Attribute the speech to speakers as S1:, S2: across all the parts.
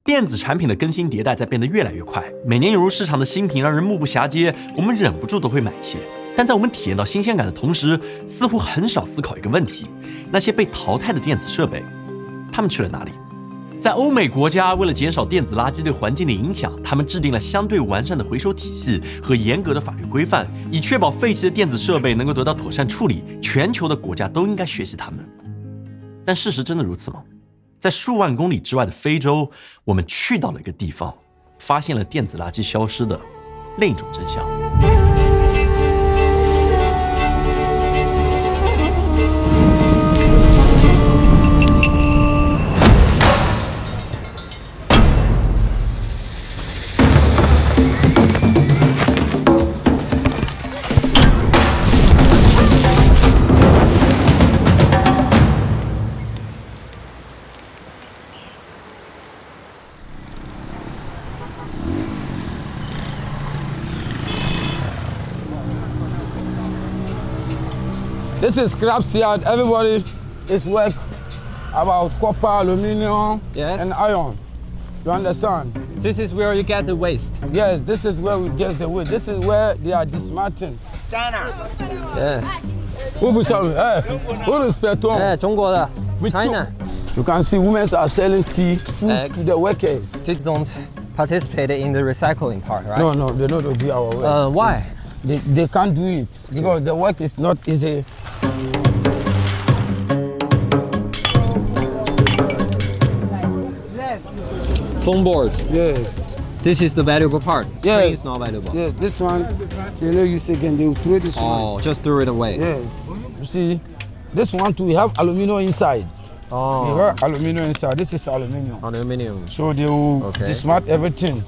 S1: 电子产品的更新迭代在变得越来越快，每年涌入市场的新品让人目不暇接，我们忍不住都会买一些。但在我们体验到新鲜感的同时，似乎很少思考一个问题：那些被淘汰的电子设备，它们去了哪里？在欧美国家，为了减少电子垃圾对环境的影响，他们制定了相对完善的回收体系和严格的法律规范，以确保废弃的电子设备能够得到妥善处理。全球的国家都应该学习他们。但事实真的如此吗？在数万公里之外的非洲，我们去到了一个地方，发现了电子垃圾消失的另一种真相。
S2: This is scrapyard. Everybody is work about copper, aluminium, and iron. You understand?
S3: This is where you get the waste.
S2: Yes, this is where we get the waste. This is where they are dismantling.
S4: China.
S3: Yeah.
S2: Who is Peton?
S3: 中国的 China.
S2: You can see women are selling tea, food
S3: Eggs.
S2: to the workers.
S3: They don't participate in the recycling part, right?
S2: No, they don't do our work.
S3: Why?
S2: They can't do it because the work is not easy.
S3: Foam boards.
S2: Yes.
S3: This is the valuable part. Screen
S2: Yes.
S3: is not valuable.
S2: Yes, this one, they don't use again. They will throw this one.
S3: Oh, just throw it away.
S2: Yes. You see, this one too, we have aluminium inside. We
S3: Oh,
S2: have aluminium inside. This is aluminium.
S3: aluminium.
S2: So they will
S3: Okay.
S2: dismantle everything.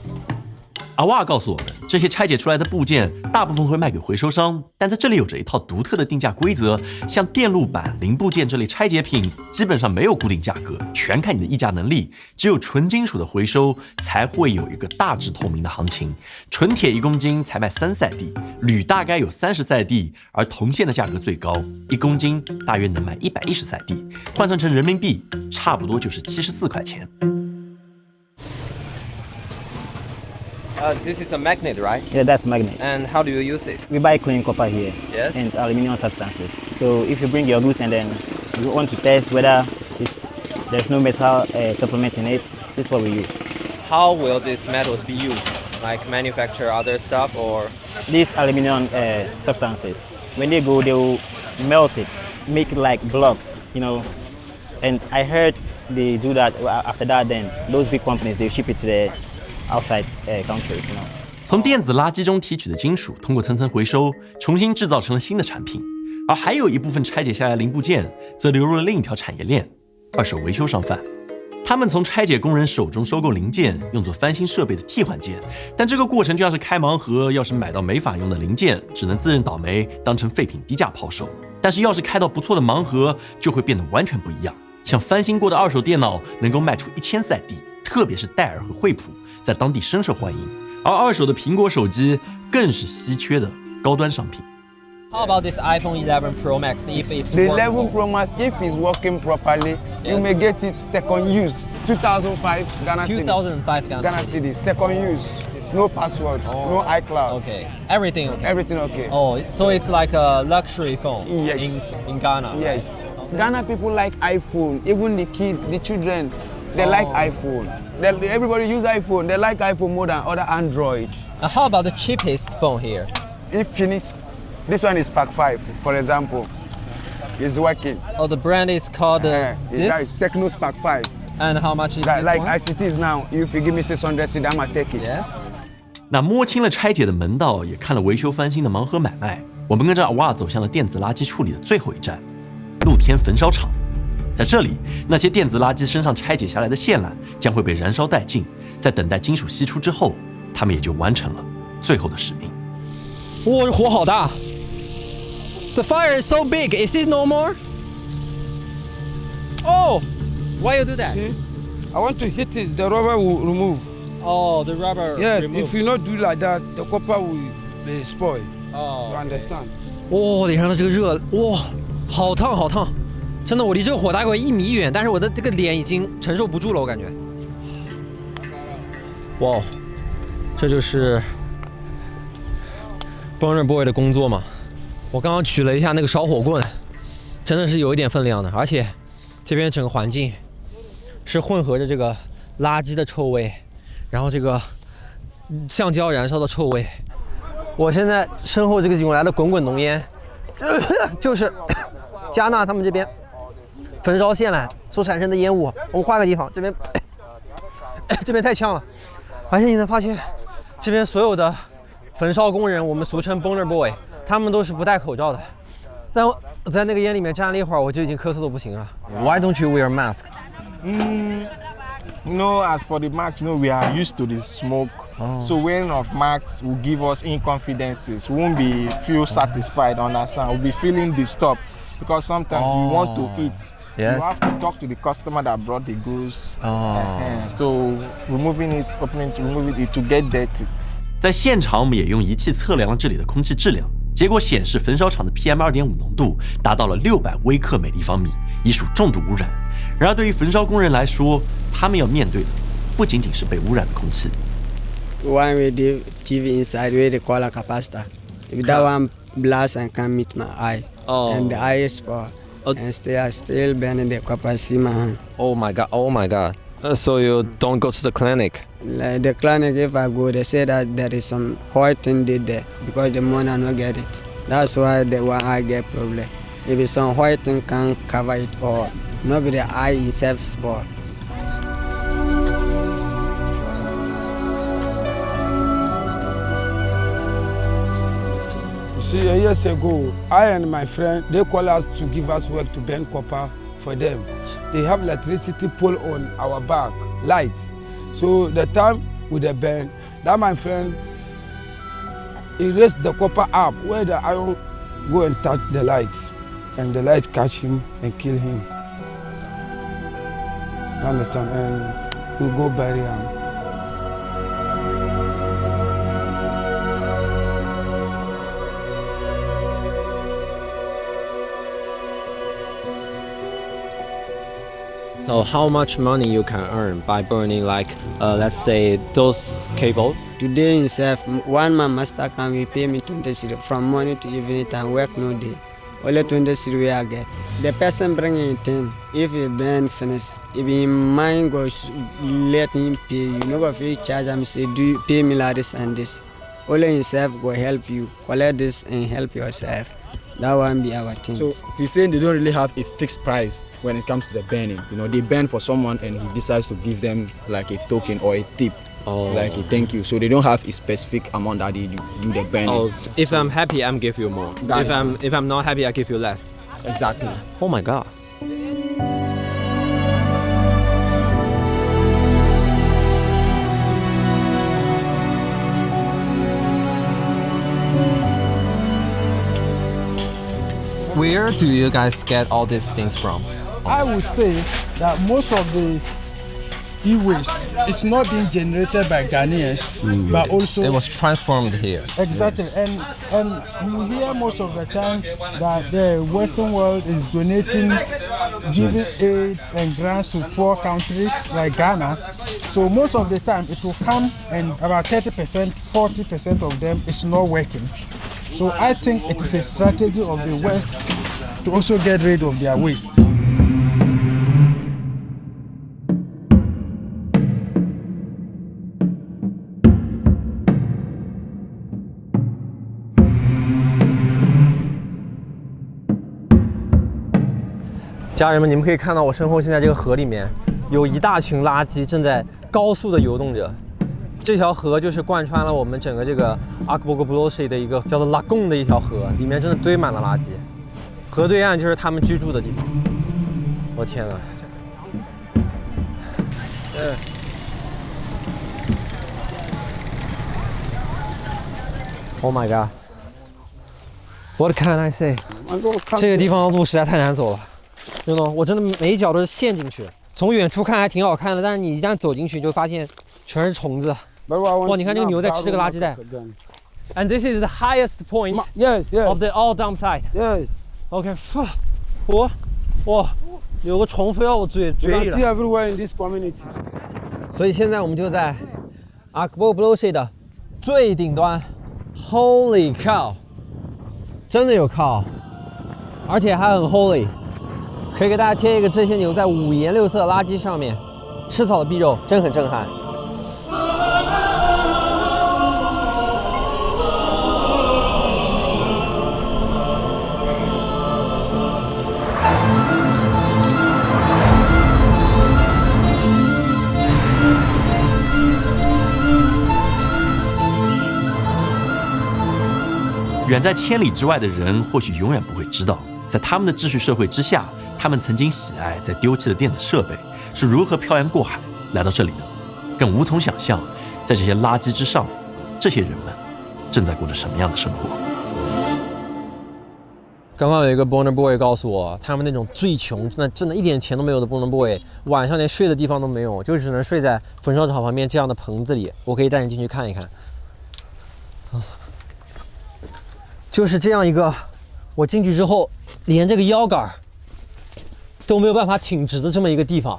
S1: 阿瓦告诉我们，这些拆解出来的部件大部分会卖给回收商，但在这里有着一套独特的定价规则。像电路板、零部件这类拆解品，基本上没有固定价格，全看你的议价能力。只有纯金属的回收才会有一个大致透明的行情。纯铁1公斤才卖3赛地，铝大概有30赛地，而铜线的价格最高，1公斤大约能卖110赛地，换算成人民币，差不多就是74块钱。
S3: This is a magnet, right?
S5: Yeah, that's magnet.
S3: And how do you use it?
S5: We buy clean copper here
S3: Yes.
S5: and aluminium substances. So if you bring your goods and then you want to test whether there's no metal supplement in it, this is what we use.
S3: How will these metals be used? Like manufacture other stuff or?
S5: These aluminium substances, when they go, they will melt it, make it like blocks, you know. And I heard they do that. After that, then those big companies, they ship it to the outside countries, you know.
S1: 从电子垃圾中提取的金属，通过层层回收，重新制造成了新的产品。而还有一部分拆解下来的零部件，则流入了另一条产业链——二手维修商贩。他们从拆解工人手中收购零件，用作翻新设备的替换件。但这个过程就像是开盲盒，要是买到没法用的零件，只能自认倒霉，当成废品低价抛售。但是要是开到不错的盲盒，就会变得完全不一样。像翻新过的二手电脑，能够卖出1000赛地，特别是戴尔和惠普，在当地深受欢迎。而二手的苹果手机更是稀缺的高端商品。
S3: How about this iPhone 11 Pro Max if it's
S2: The
S3: workable?
S2: 11 Pro Max, if it's working properly, you
S3: Yes.
S2: may get it second used. 2005 Ghana City.
S3: 2005
S2: Ghana City, second use. It's no password, no iCloud.
S3: Okay, everything okay.
S2: Everything okay.
S3: Oh, so it's like a luxury phone
S2: Yes.
S3: in Ghana.
S2: Yes. Ghana people like iPhone. Even the children, they like iPhone. Everybody use iPhone. They like iPhone more than other Android.
S3: How about the cheapest phone here?
S2: If Phoenix, this one is Pack 5, for example. It's working.
S3: Oh, the brand is called
S2: That
S3: this.
S2: is Techno Spark 5.
S3: And how much is
S2: That,
S3: this
S2: like
S3: one?
S2: as it is now, if you give me 600 cedi, I'ma take it.
S3: Yes.
S1: 那摸清了拆解的门道，也看了维修翻新的盲盒买卖，我们跟着阿瓦走向了电子垃圾处理的最后一站——露天焚烧厂。在这里，那些电子垃圾身上拆解下来的线缆将会被燃烧殆尽，在等待金属析出之后，它们也就完成了最后的使命。
S3: 哇，这火好大 ！The fire is so big. Is it no more? Oh, why you do that?
S2: See? I want to hit it, the rubber will remove.
S3: Oh, the rubber.
S2: Yes,
S3: remove.
S2: if you not do like that, the copper will be spoiled.
S3: Oh.
S2: You understand?
S3: 哇，脸上的这个热，哇，好烫好烫！真的，我离这个火大概1米远，但是我的这个脸已经承受不住了，我感觉。哇，这就是 Burner Boy 的工作嘛。我刚刚举了一下那个烧火棍，真的是有一点分量的，而且这边整个环境是混合着这个垃圾的臭味，然后这个橡胶燃烧的臭味。我现在身后这个涌来的滚滚浓烟，就是加纳他们这边焚烧线缆所产生的烟雾。我们换个地方，这边太呛了，而且你能发现，这边所有的焚烧工人，我们俗称 Burner Boy， 他们都是不戴口罩的。但我在那个烟里面站了一会儿，我就已经咳嗽的不行了。Why don't you wear masks?
S4: You know, as for the mask, you know, we are used to the smoke. So wearing of masks will give us inconfidences. We won't be feel satisfied, understand? We'll be feeling disturbed because sometimes we want to eat.
S3: Yes.
S4: You have to talk to the customer that brought the goods. So removing it, opening to remove it, it will get dirty.
S1: 在现场，我们也用仪器测量了这里的空气质量，结果显示焚烧厂的 PM2.5 浓度达到了600微克每立方米，已属重度污染。然而，对于焚烧工人来说，他们要面对的不仅仅是被污染的空气。
S6: One with the TV inside where they call a capacitor. If that one blast and come meet my eye, and the eye is spoiled, and still burning the copper, see my hand.
S3: Oh my god! Oh my god! So you don't go to the clinic?
S6: Like the clinic, if I go, they say that there is some white thing did there because the money I not get it. That's why the one eye get problem. If it's some white thing can't cover it all, nobody eye itself spoiled.
S2: See, years ago, I and my friend, they call us to give us work to burn copper for them. They have electricity pole on our back, lights. So the time with the burn, that my friend, he raised the copper up where the iron go and touch the lights, and the light catch him and kill him. You understand? And we go bury him.
S3: So how much money you can earn by burning, like, let's say those cable?
S6: Today himself, one man master can we pay me 20 cedi from morning to evening time, work no day. Only 20 cedi I get. The person bringing it in, if he burn finish, if his mind goes, let him pay you. No go free charge him, say, do you pay me like this and this. Only himself go help you, collect this and help yourself. That won't be our thing.
S7: So he's saying they don't really have a fixed price when it comes to the burning. You know, they burn for someone and he decides to give them like a token or a tip, like a thank you. So they don't have a specific amount that they do the burning.
S3: Oh, if I'm happy, I'm give you more. If I'm not happy, I give you less.
S7: Exactly.
S3: Oh my god. Where do you guys get all these things from?
S2: I would say that most of the e-waste is not being generated by Ghanaians, but also
S3: It was transformed here.
S2: exactly. And you hear most of the time that the Western world is donating, giving aids and grants to poor countries like Ghana. So most of the time it will come and about 30%, 40% of them is not working. So I think it is a strategy of the West to also get rid of their waste.
S3: "家人们，你们可以看到我身后现在这个河里面有一大群垃圾正在高速的游动着。这条河就是贯穿了我们整个这个阿克波格布罗西的一个叫做拉贡的一条河，里面真的堆满了垃圾。河对岸就是他们居住的地方。我天哪！Oh my god! What can I say? 这个地方的路实在太难走了，真的，我真的每一脚都是陷进去。从远处看还挺好看的，但是你一旦走进去，就发现全是虫子。哇，你看这个牛在吃这个垃圾袋。And this is the highest point
S2: Yes, yes.
S3: of the all dump site.
S2: Yes.
S3: OK， 哇，有个虫飞到我嘴
S2: You
S3: 里
S2: can see
S3: 了。
S2: everywhere in this community.
S3: 所以现在我们就在 Akbo Bloshi 的最顶端 ，Holy cow， 真的有 cow， 而且还很 holy。可以给大家贴一个，这些牛在五颜六色的垃圾上面吃草的臂肉，真很震撼。
S1: 远在千里之外的人或许永远不会知道，在他们的秩序社会之下，他们曾经喜爱在丢弃的电子设备是如何漂洋过海来到这里的，更无从想象，在这些垃圾之上，这些人们正在过着什么样的生活。
S3: 刚刚有一个 Border Boy 告诉我，他们那种最穷、那真的一点钱都没有的 Border Boy， 晚上连睡的地方都没有，就只能睡在焚烧厂旁边这样的棚子里。我可以带你进去看一看。就是这样一个，我进去之后，连这个腰杆都没有办法挺直的这么一个地方。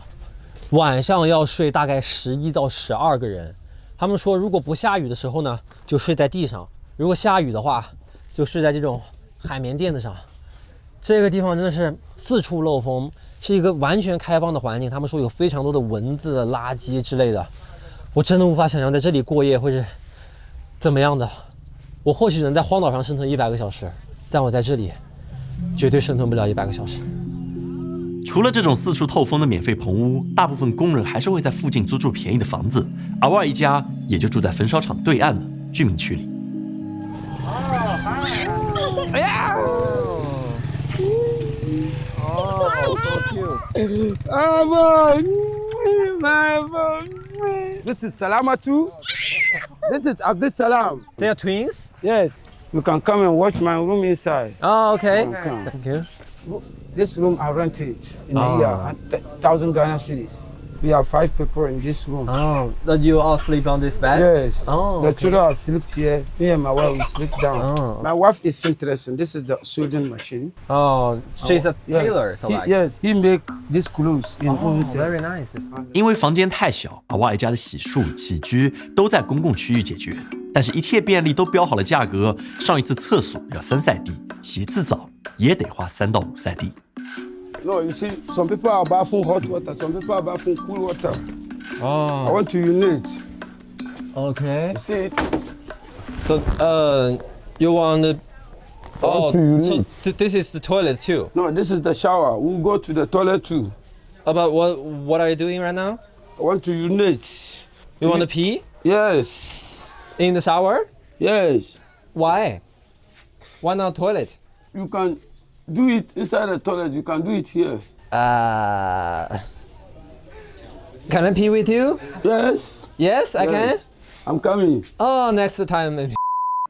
S3: 晚上要睡大概11到12个人。他们说，如果不下雨的时候呢，就睡在地上；如果下雨的话，就睡在这种海绵垫子上。这个地方真的是四处漏风，是一个完全开放的环境。他们说有非常多的蚊子、垃圾之类的，我真的无法想象在这里过夜会是怎么样的。我或许能在荒岛上生存100个小时，但我在这里绝对生存不了100个小时。
S1: 除了这种四处透风的免费棚屋，大部分工人还是会在附近租住便宜的房子。阿瓦尔一家也就住在焚烧厂对岸的居民区里。
S8: This is Salamatu. This is Abdul Salam.
S3: They are twins?
S8: Yes. You can come and watch my room inside.
S3: Oh, okay.
S8: Okay.
S3: Thank you.
S8: This room I rented in a year, 1,000 Ghana cedis. We have 5 people in this room.
S3: Oh, that you all sleep on this bed?
S8: Yes.
S3: Oh,
S8: the
S3: okay.
S8: children are sleep here. Me and my wife we sleep down.
S3: Oh.
S8: My wife is interesting. This is the sewing machine.
S3: Oh, she's a tailor, so like.
S8: Yes, he make these clothes in
S3: Oh,
S8: Onse.
S3: very nice. This one.
S1: 因为房间太小，阿瓦尔一家的洗漱、起居都在公共区域解决，但是一切便利都标好了价格。上一次厕所要3赛地，洗一次澡也得花3到5赛地。
S8: No, you see, some people are bathing hot water, some people are bathing cool water. I
S3: Oh,
S8: want to unite.
S3: okay.
S8: You see it?
S3: So, you want the. Oh,
S8: to
S3: so
S8: unite.
S3: this is the toilet too.
S8: No, this is the shower. We'll go to the toilet too.
S3: But what are you doing right now?
S8: I want to unite.
S3: You want to pee
S8: Yes.
S3: in the shower?
S8: Yes.
S3: Why? Why not toilet?
S8: You can do it inside the toilet. You can do it here.
S3: Can I pee with you?
S8: Yes.
S3: Yes, I can.
S8: Yes. I'm coming.
S3: Oh, next time maybe.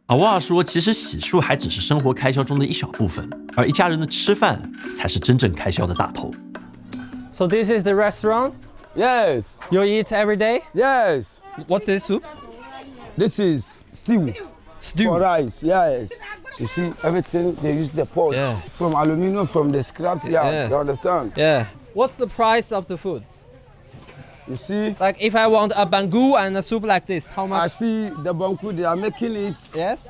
S1: 阿瓦尔说，其实洗漱还只是生活开销中的一小部分，而一家人的吃饭才是真正开销的大头。
S3: So this is the restaurant
S8: Yes.
S3: you eat every day?
S8: Yes.
S3: What's this soup?
S8: This is stew
S3: Stew.
S8: for rice. Yes. You see, everything they use the pot
S3: Yeah.
S8: from aluminum from the scraps. Yeah.
S3: Yeah.
S8: You understand?
S3: Yeah. What's the price of the food?
S8: You see,
S3: Like if I want a bangu and a soup like this, how
S8: I
S3: much?
S8: see the banku. They are making it
S3: Yes.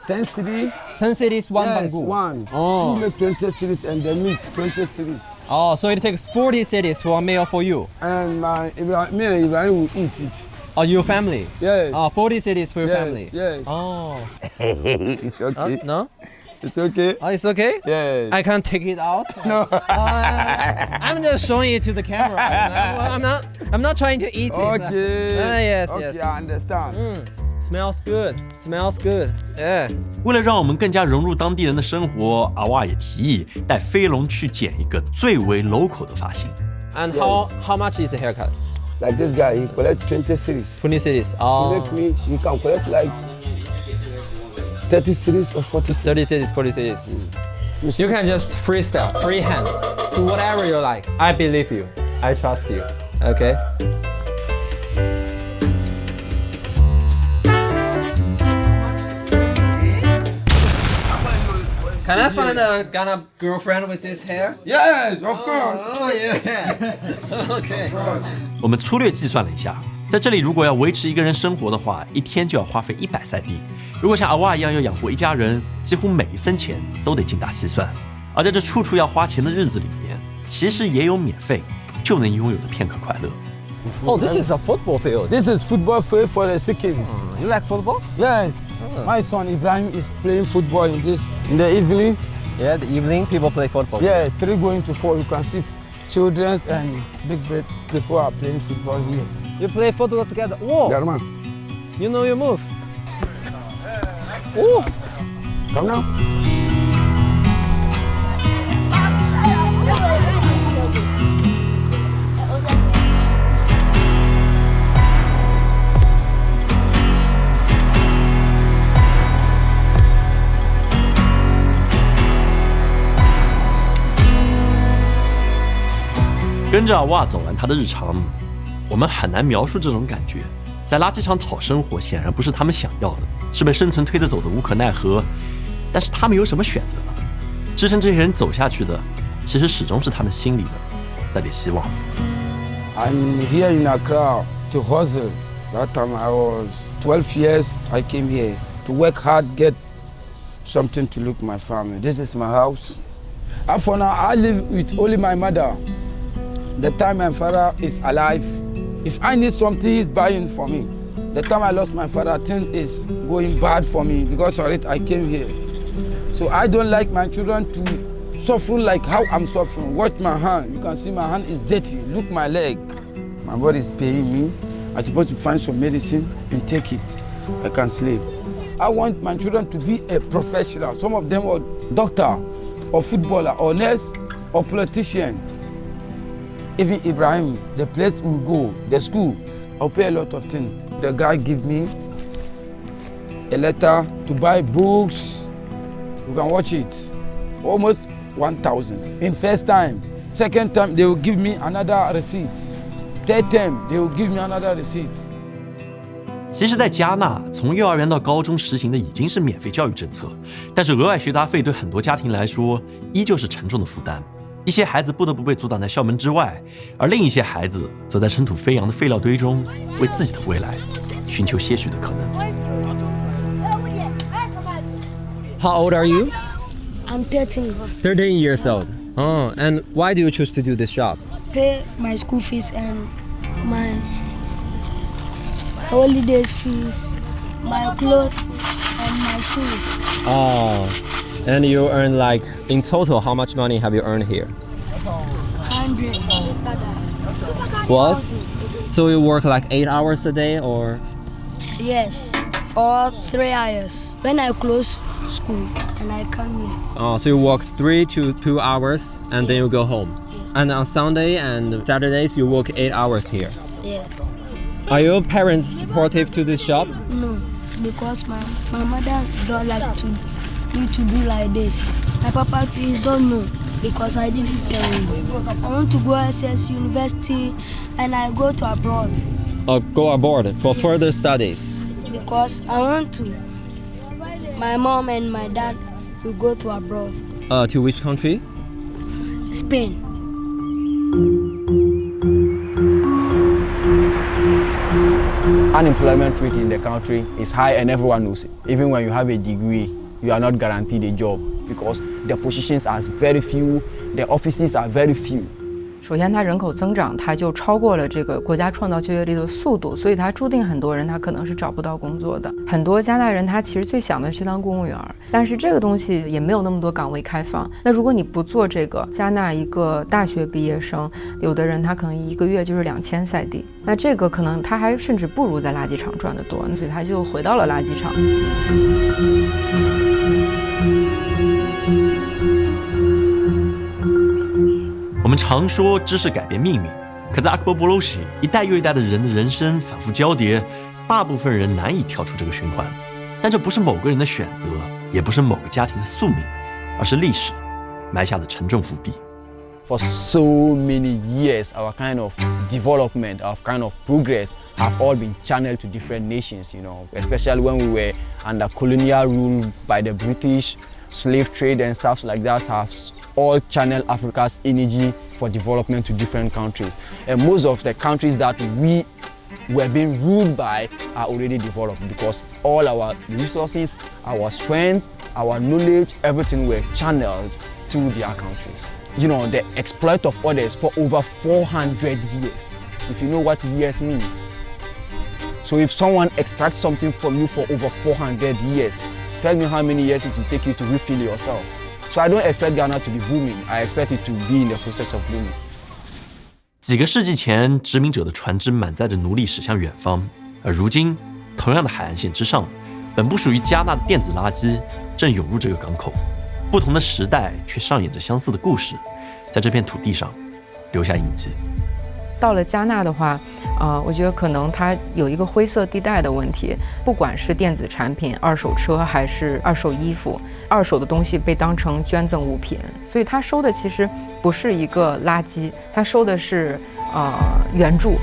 S8: 10 cedi.
S3: 10 cities, one
S8: Yes,
S3: bangu.
S8: one.
S3: Oh.
S8: Two make 20 cities and the meat 20 cities.
S3: Oh, so it takes 40 cities for a meal for you.
S8: And me and Ibrahim will eat it.
S3: Oh, your family?
S8: Yes.
S3: Oh, 40 cities for your
S8: Yes,
S3: family?
S8: yes.
S3: Oh.
S8: It's okay.
S3: No?
S8: It's okay.
S3: Oh, it's okay?
S8: Yes.
S3: I can't take it out.
S8: No.
S3: I'm just showing it to the camera. I'm not trying to eat it.
S8: Okay.
S3: Yes,
S8: Okay,
S3: yes.
S8: I understand.
S3: Smells good. Smells good. Yeah.
S1: 为了让我们更加融入当地人的生活，阿瓦也提议带飞龙去剪一个最为 local 的发型。
S3: And how much is the haircut?
S8: Like this guy, he collect 20 cities.
S3: 20 cities.
S8: To
S3: Oh.
S8: make me, he can collect like 30 cities or 40 cities.
S3: 30 cities, 40 cities. You can just freestyle, freehand. Do whatever you like. I believe you. I trust you. Okay? Can I find a Ghana girlfriend with this hair?
S8: Yes, of course.
S3: Oh yeah. Okay.
S1: 我们粗略计算了一下，在这里，如果要维持一个人生活的话，一天就要花费100赛币。如果像阿瓦一样要养活一家人，几乎每一分钱都得精打细算。而在这处处要花钱的日子里面，其实也有免费就能拥有的片刻快乐。
S3: Oh, this is a football field.
S8: This is football field for the Sikhs.
S3: You like football?
S8: Yes. My son Ibrahim is playing football in the evening.
S3: Yeah, the evening people play football.
S8: Yeah, 3 going to 4. You can see children and big people are playing football here.
S3: You play football together. Whoa,
S8: German,
S3: you know your move. Oh,
S8: come now.
S1: 跟着阿瓦走完他的日常，我们很难描述这种感觉。在垃圾场讨生活显然不是他们想要的，是被生存推着走的无可奈何。但是他们有什么选择呢？支撑这些人走下去的，其实始终是他们心里的那点希望。
S8: I'm here in Accra to hustle. That time I was 12 years. I came here to work hard, get something to look my family. This is my house. For now, I live with only my mother. The time my father is alive, if I need something, he's buying for me. The time I lost my father, things is going bad for me because of it I came here. So I don't like my children to suffer like how I'm suffering. Watch my hand. You can see my hand is dirty. Look my leg. My body is paying me. I'm supposed to find some medicine and take it. I can sleep. I want my children to be a professional. Some of them are doctor or footballer or nurse or politician. Even Ibrahim, the place we go, the school, I'll pay a lot of things. The guy give me a letter to buy books. You can watch it. Almost 1,000. In first time. Second time, they will give me another receipt. Third time, they will give me another receipt.
S1: 其实，在加纳，从幼儿园到高中实行的已经是免费教育政策，但是额外学杂费对很多家庭来说依旧是沉重的负担。一些孩子不得不被阻挡在校门之外，而另一些孩子则在尘土飞扬的废料堆中，为自己的未来寻求些许的可能。
S3: How old are you?
S9: I'm 13.
S3: 13 years old. Oh, and why do you choose to do this job?
S9: Pay my school fees and my holidays fees, my clothes and my shoes.
S3: Oh, and you earn like, in total, how much money have you earned here?
S9: 100.
S3: What? So you work like 8 hours a day or?
S9: Yes, or 3 hours. When I close school and I come here.
S3: Oh, so you work 3 to 2 hours and then you go home. And on Sunday and Saturdays you work 8 hours here.
S9: Yeah.
S3: Are your parents supportive to this job?
S9: No, because my mother don't like me to do like this. My papa please don't know because I didn't tell him. I want to go SS University and I go to abroad.
S3: Go abroad for further studies?
S9: Because I want to. My mom and my dad will go to abroad.
S3: To which country?
S9: Spain.
S7: Unemployment rate in the country is high and everyone knows it. Even when you have a degree, you are not guaranteed a job because the positions are very few, the offices are very few.
S10: 首先，它人口增长，它就超过了这个国家创造就业率的速度，所以它注定很多人他可能是找不到工作的。很多加拿大人他其实最想的去当公务员，但是这个东西也没有那么多岗位开放。那如果你不做这个，加拿大一个大学毕业生，有的人他可能一个月就是2000赛币，那这个可能他还甚至不如在垃圾场赚得多，所以他就回到了垃圾场。
S1: 我们常说知识改变命运，可在阿克波波罗西，一代又一代的人的人生反复交叠，大部分人难以跳出这个循环。但这不是某个人的选择，也不是某个家庭的宿命，而是历史埋下的沉重伏笔。
S7: For so many years, our kind of development, our kind of progress have all been channeled to different nations, you know, especially when we were under colonial rule by the British, slave trade and stuff like that have all channel Africa's energy for development to different countries. And most of the countries that we we're being ruled by are already developed because all our resources, our strength, our knowledge, everything were channeled to their countries. You know, the exploit of others for over 400 years, if you know what years means. So if someone extracts something from you for over 400 years, tell me how many years it will take you to refill yourself. So I don't expect Ghana to be booming. I expect it to be in the process of booming.
S1: 几个世纪前，殖民者的船只满载着奴隶驶向远方，而如今，同样的海岸线之上，本不属于加纳的电子垃圾正涌入这个港口。不同的时代却上演着相似的故事，在这片土地上留下印记。
S10: 到了加纳的话，我觉得可能它有一个灰色地带的问题，不管是电子产品、二手车还是二手衣服，二手的东西被当成捐赠物品，所以它收的其实不是一个垃圾，它收的是援助。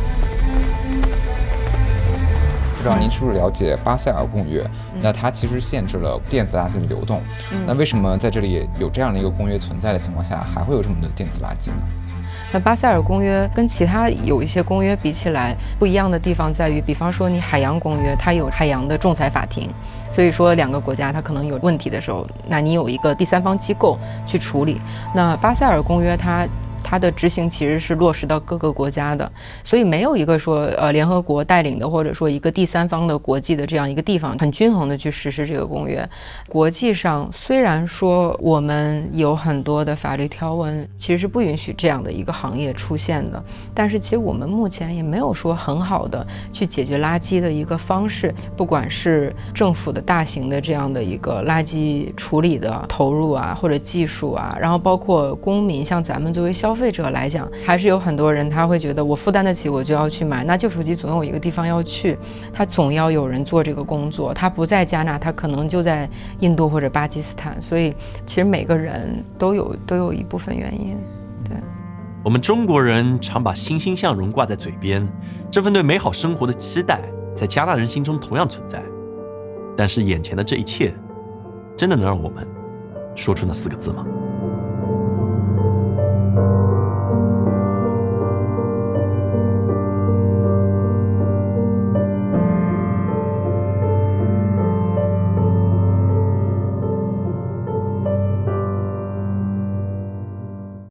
S11: 不知道您是不是了解巴塞尔公约？那它其实限制了电子垃圾的流动。那为什么在这里有这样的一个公约存在的情况下，还会有这么多电子垃圾呢？
S10: 那巴塞尔公约跟其他有一些公约比起来，不一样的地方在于，比方说你海洋公约，它有海洋的仲裁法庭，所以说两个国家它可能有问题的时候，那你有一个第三方机构去处理。那巴塞尔公约它的执行其实是落实到各个国家的，所以没有一个说联合国带领的，或者说一个第三方的国际的这样一个地方很均衡的去实施这个公约。国际上虽然说我们有很多的法律条文其实是不允许这样的一个行业出现的，但是其实我们目前也没有说很好的去解决垃圾的一个方式，不管是政府的大型的这样的一个垃圾处理的投入啊，或者技术啊，然后包括公民，像咱们作为消费者来讲，还是有很多人他会觉得我负担得起我就要去买，那旧手机总有一个地方要去，他总要有人做这个工作，他不在加纳，他可能就在印度或者巴基斯坦，所以其实每个人都有一部分原因。对，
S1: 我们中国人常把欣欣向荣挂在嘴边，这份对美好生活的期待在加纳人心中同样存在，但是眼前的这一切真的能让我们说出那4个字吗？